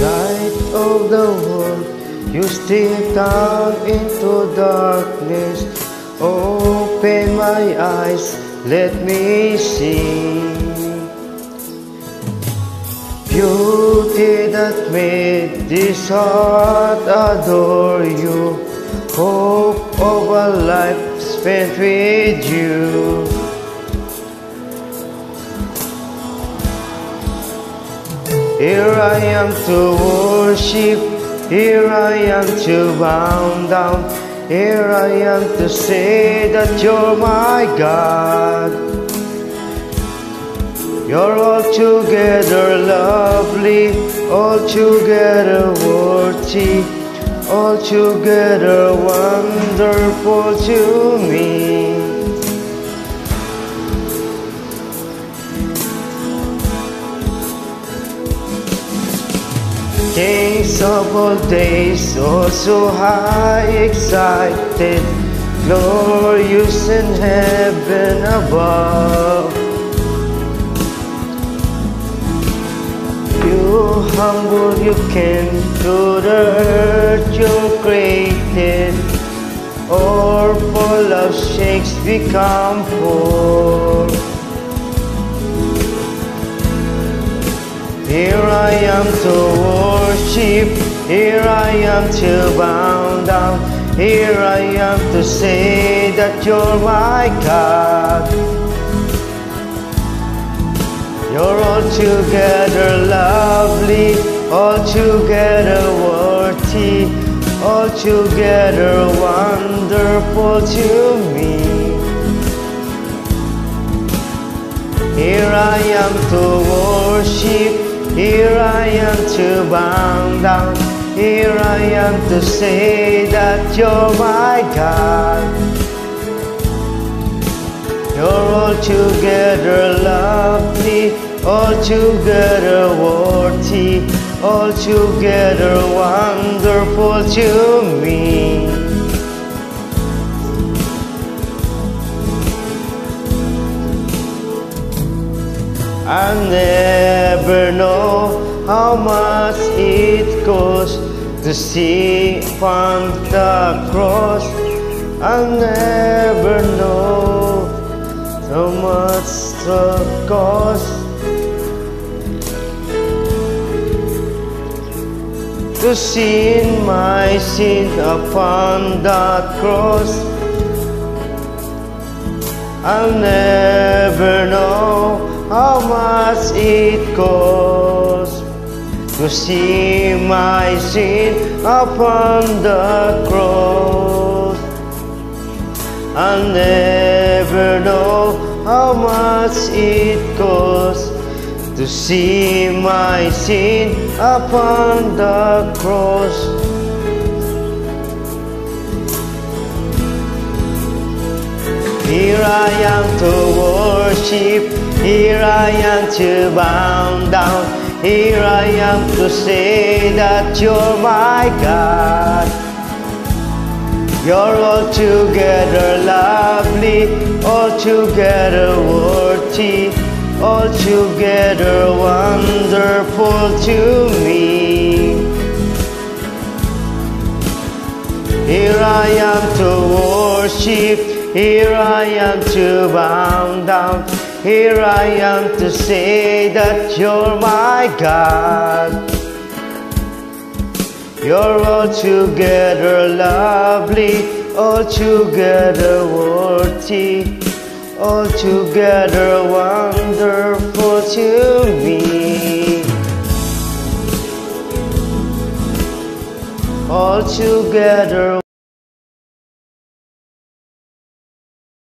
Light of the world, you step down into darkness. Open my eyes, let me see beauty that made this heart adore you. Hope of a life spent with you. Here I am to worship, here I am to bow down, here I am to say that you're my God. You're altogether lovely, altogether worthy, altogether wonderful to me. Kings of all days, oh so high exalted, glorious in heaven above. You humble, you came to the earth you created, or for love's sakes become poor. Here I am to worship, here I am to bow down, here I am to say that you're my God. You're altogether lovely, altogether worthy, altogether wonderful to me. Here I am to worship, here I am to bow down, here I am to say that you're my God. You're altogether lovely, altogether worthy, altogether wonderful to me. I never know how much it costs to see upon the cross. I never know how much the cost to see my sin upon that cross. I'll never know how much it costs to see my sin upon the cross. I'll never know how much it costs to see my sin upon the cross. Here I am to worship, here I am to bow down, here I am to say that you're my God. You're altogether lovely, altogether worthy, altogether wonderful to me. Here I am to worship, here I am to bow down, here I am to say that you're my God. You're altogether lovely, altogether worthy, altogether wonderful to me. Altogether